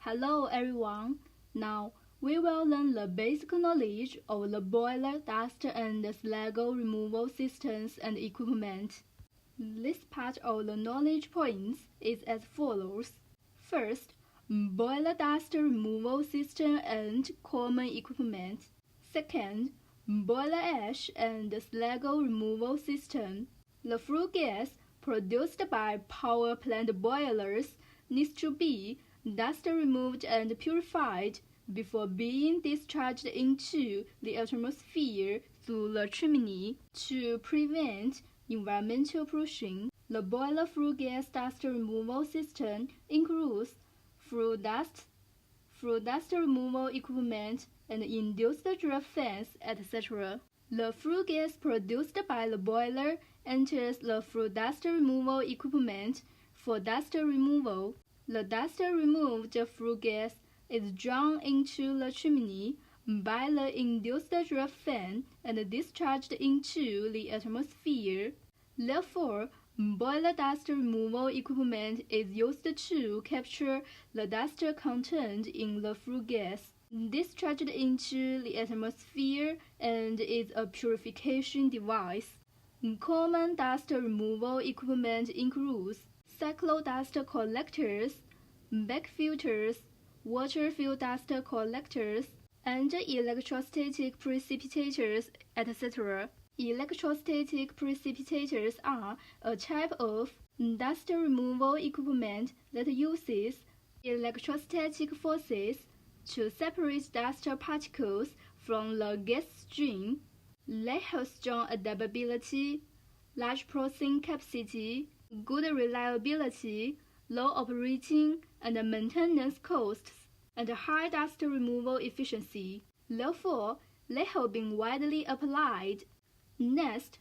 Hello everyone. Now we will learn the basic knowledge of the boiler, dust and slag removal systems and equipment. This part of the knowledge points is as follows. First, boiler dust removal system and common equipment. Second, boiler ash and slag removal system. The flue gas produced by power plant boilers needs to be dust removed and purified before being discharged into the atmosphere through the chimney to prevent environmental pollution. The boiler flue gas dust removal system includes flue dust removal equipment, and induced draft fans, etc. The flue gas produced by the boiler enters the flue dust removal equipment for dust removal. The dust removed flue gas is drawn into the chimney by the induced draft fan and discharged into the atmosphere. Therefore, boiler dust removal equipment is used to capture the dust contained in the flue gas, discharged into the atmosphere, and is a purification device. Common dust removal equipment includes cyclo dust collectors, bag filters, water-filled dust collectors, and electrostatic precipitators, etc. Electrostatic precipitators are a type of dust removal equipment that uses electrostatic forces to separate dust particles from the gas stream. They have strong adaptability, large processing capacity, good reliability, low operating and maintenance costs, and high dust removal efficiency. Therefore, they have been widely applied. Next,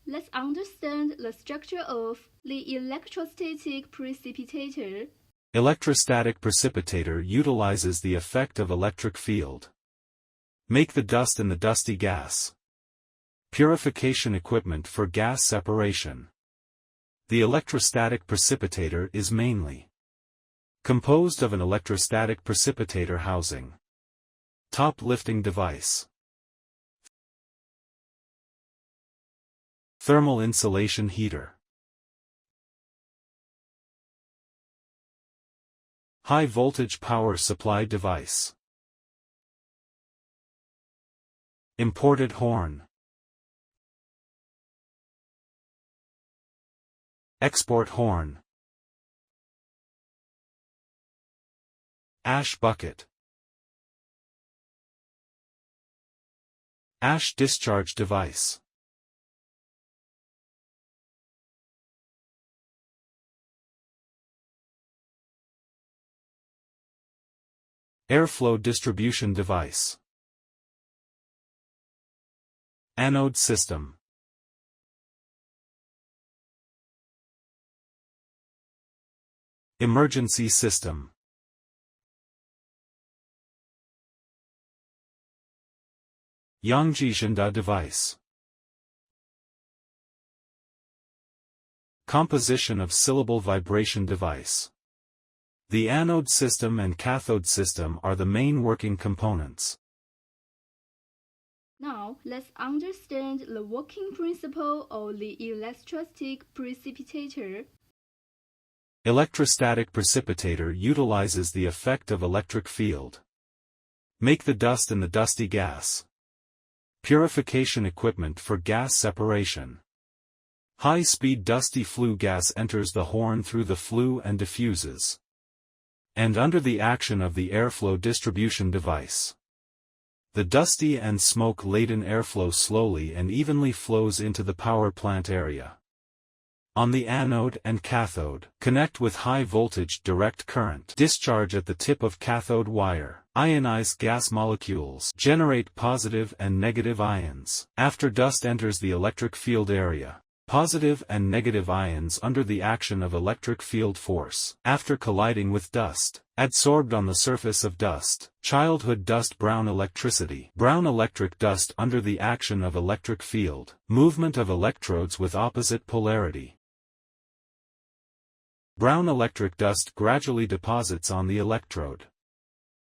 let's understand the structure of the electrostatic precipitator. Electrostatic precipitator utilizes the effect of electric field. Make the dust in the dusty gas. Purification equipment for gas separation. The electrostatic precipitator is mainly composed of an electrostatic precipitator housing, top lifting device, thermal insulation heater, high voltage power supply device, imported horn, export horn, ash bucket, ash discharge device, airflow distribution device, anode system, emergency system, Yangjishanda device, composition of syllable vibration device. The anode system and cathode system are the main working components. Now, let's understand the working principle of the electrostatic precipitator. Electrostatic precipitator utilizes the effect of electric field. Make the dust in the dusty gas. Purification equipment for gas separation. High-speed dusty flue gas enters the horn through the flue and diffuses, and under the action of the airflow distribution device, the dusty and smoke-laden airflow slowly and evenly flows into the power plant area. On the anode and cathode, connect with high-voltage direct current. Discharge at the tip of cathode wire. Ionized gas molecules generate positive and negative ions. After dust enters the electric field area, positive and negative ions under the action of electric field force. After colliding with dust, adsorbed on the surface of dust. Childhood dust brown electricity. Brown electric dust under the action of electric field. Movement of electrodes with opposite polarity. Brown electric dust gradually deposits on the electrode.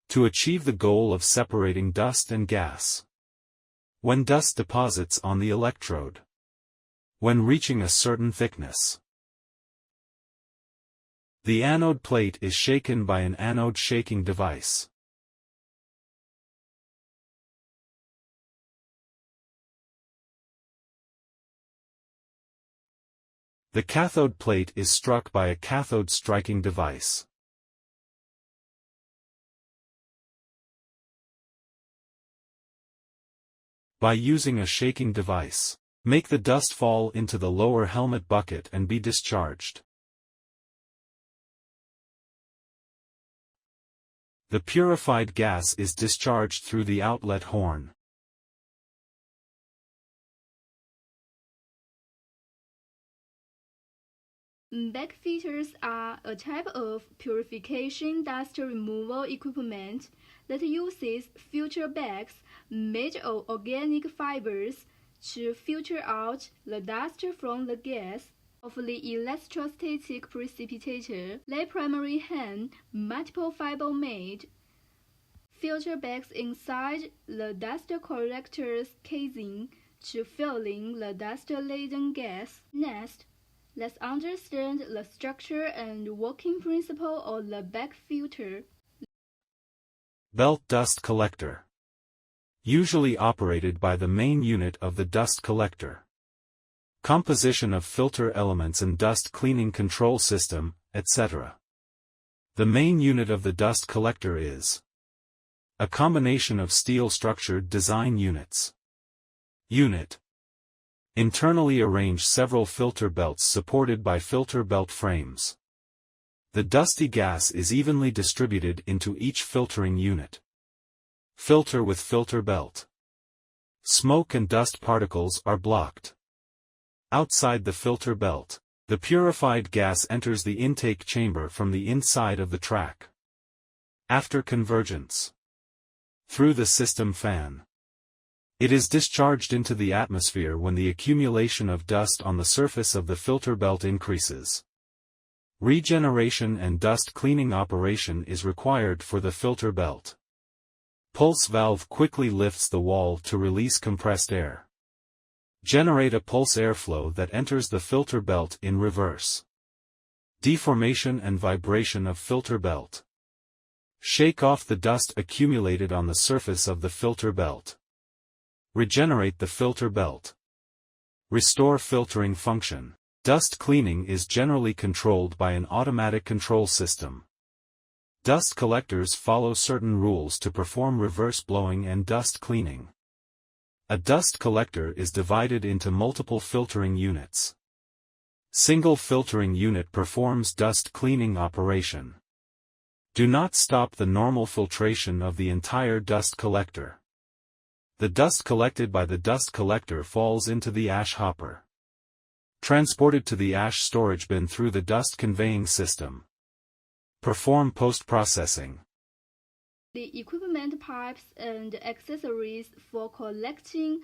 to achieve the goal of separating dust and gas. When dust deposits on the electrode. When reaching a certain thickness. The anode plate is shaken by an anode shaking device. The cathode plate is struck by a cathode striking device. By using a shaking device, make the dust fall into the lower helmet bucket and be discharged. The purified gas is discharged through the outlet horn. Bag filters are a type of purification dust removal equipment that uses filter bags made of organic fibers to filter out the dust from the gas of the electrostatic precipitator. They primarily have multiple fiber-made filter bags inside the dust collector's casing to fill in the dust-laden gas. Next, let's understand the structure and working principle of the bag filter. Belt dust collector. Usually operated by the main unit of the dust collector. Composition of filter elements and dust cleaning control system, etc. The main unit of the dust collector is a combination of steel-structured design units. Unit. Internally arrange several filter belts supported by filter belt frames. The dusty gas is evenly distributed into each filtering unit. Filter with filter belt. Smoke and dust particles are blocked. Outside the filter belt, the purified gas enters the intake chamber from the inside of the track. After convergence, through the system fan, it is discharged into the atmosphere when the accumulation of dust on the surface of the filter belt increases. Regeneration and dust cleaning operation is required for the filter belt. Pulse valve quickly lifts the wall to release compressed air. Generate a pulse airflow that enters the filter belt in reverse. Deformation and vibration of filter belt. Shake off the dust accumulated on the surface of the filter belt. Regenerate the filter belt. Restore filtering function. Dust cleaning is generally controlled by an automatic control system. Dust collectors follow certain rules to perform reverse blowing and dust cleaning. A dust collector is divided into multiple filtering units. Single filtering unit performs dust cleaning operation. Do not stop the normal filtration of the entire dust collector. The dust collected by the dust collector falls into the ash hopper. Transported to the ash storage bin through the dust conveying system. Perform post-processing. The equipment pipes and accessories for collecting,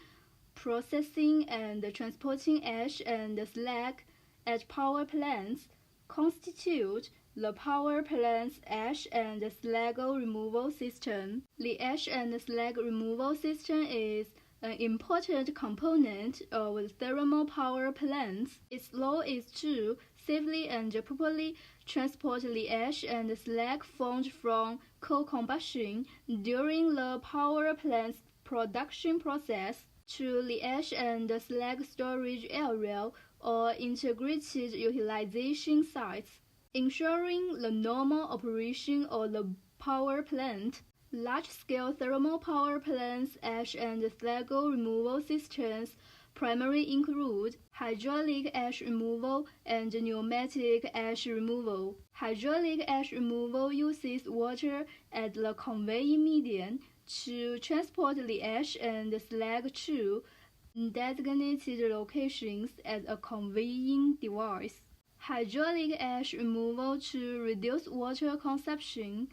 processing and transporting ash and slag at power plants constitute the power plant's ash and slag removal system. The ash and slag removal system is an important component of thermal power plants. Its role is to safely and properly transport the ash and slag formed from coal combustion during the power plant's production process to the ash and slag storage area or integrated utilization sites, ensuring the normal operation of the power plant. Large-scale thermal power plants' ash and slag removal systems primarily include hydraulic ash removal and pneumatic ash removal. Hydraulic ash removal uses water as the conveying medium to transport the ash and slag to designated locations as a conveying device. Hydraulic ash removal to reduce water consumption.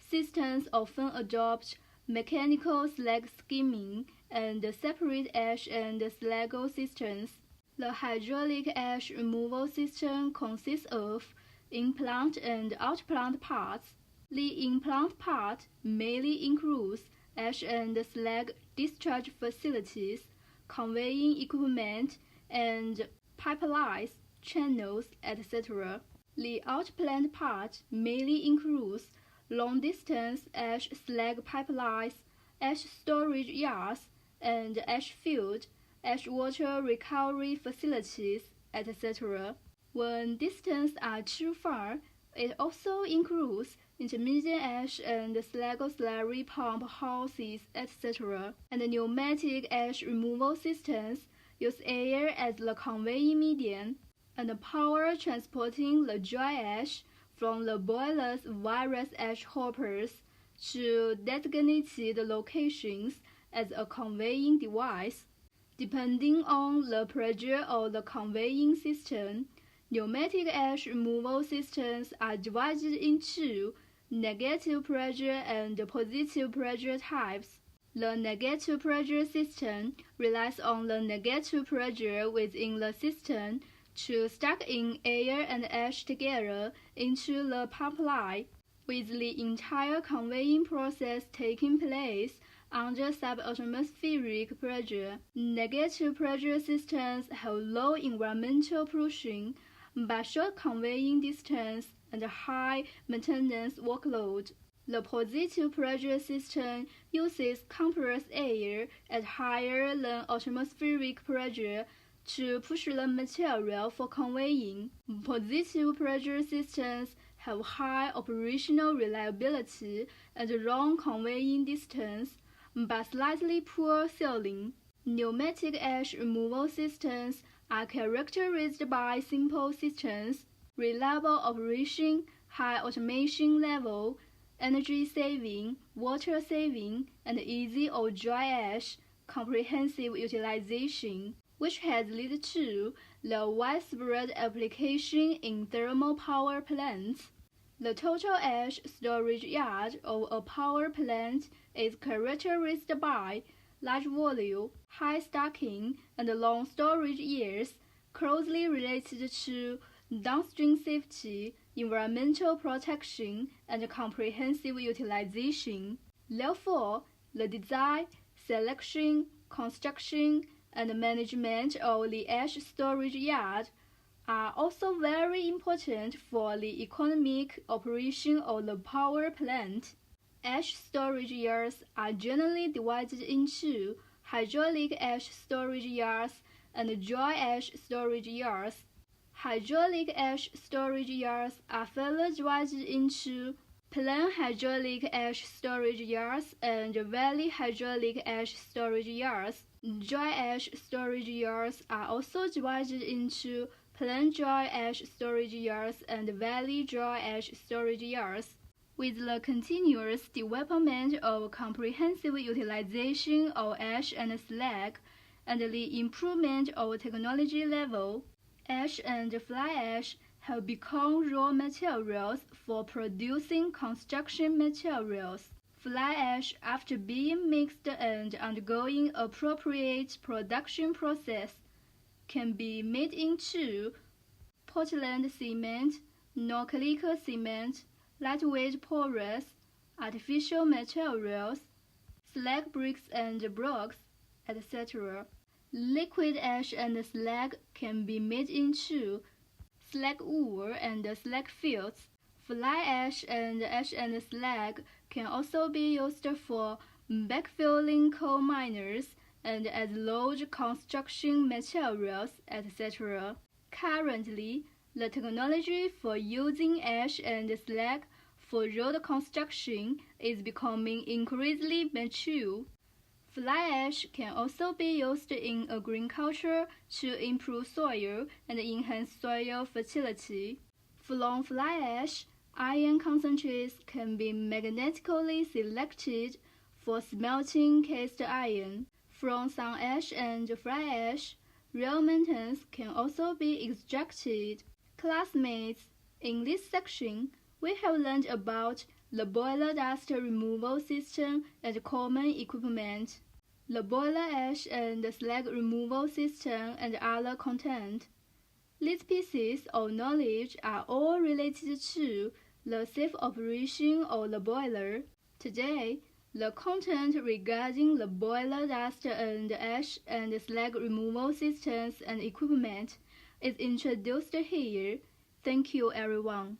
Systems often adopt mechanical slag skimming and separate ash and slag systems. The hydraulic ash removal system consists of in-plant and out-plant parts. The implant part mainly includes ash and slag discharge facilities, conveying equipment, and pipelines, channels, etc. The outplant part mainly includes long-distance ash slag pipelines, ash storage yards, and ash field, ash water recovery facilities, etc. When distances are too far, it also includes intermediate ash and slag slurry pump houses, etc. And pneumatic ash removal systems use air as the conveying medium and power transporting the dry ash from the boiler's various ash hoppers to designated locations as a conveying device. Depending on the pressure of the conveying system, pneumatic ash removal systems are divided into negative pressure and positive pressure types. The negative pressure system relies on the negative pressure within the system to stack in air and ash together into the pipeline, with the entire conveying process taking place under subatmospheric pressure. Negative pressure systems have low environmental pollution, but short conveying distance and high maintenance workload. The positive pressure system uses compressed air at higher than atmospheric pressure to push the material for conveying. Positive pressure systems have high operational reliability and long conveying distance, but slightly poor sealing. Pneumatic ash removal systems are characterized by simple systems, reliable operation, high automation level, energy saving, water saving, and easy or dry ash comprehensive utilization, which has led to the widespread application in thermal power plants. The total ash storage yard of a power plant is characterized by large volume, high stacking, and long storage years, closely related to downstream safety, environmental protection, and comprehensive utilization. Therefore, the design, selection, construction, and management of the ash storage yard are also very important for the economic operation of the power plant. Ash storage yards are generally divided into hydraulic ash storage yards and dry ash storage yards. Hydraulic ash storage yards are further divided into plain hydraulic ash storage yards and valley hydraulic ash storage yards. Dry ash storage yards are also divided into plain dry ash storage yards and valley dry ash storage yards. With the continuous development of comprehensive utilization of ash and slag and the improvement of technology level, ash and fly ash have become raw materials for producing construction materials. Fly ash, after being mixed and undergoing appropriate production process, can be made into Portland cement, non-click cement, lightweight porous, artificial materials, slag bricks and blocks, etc. Liquid ash and slag can be made into slag ore and slag fields. Fly ash and slag can also be used for backfilling coal miners and as large construction materials, etc. Currently, the technology for using ash and slag for road construction is becoming increasingly mature. Fly ash can also be used in agriculture to improve soil and enhance soil fertility. From fly ash, iron concentrates can be magnetically selected for smelting cast iron. From some ash and fly ash, real metals can also be extracted. Classmates, in this section, we have learned about the boiler dust removal system and common equipment, the boiler ash and slag removal system and other content. These pieces of knowledge are all related to the safe operation of the boiler. Today, the content regarding the boiler dust and ash and slag removal systems and equipment is introduced here. Thank you, everyone.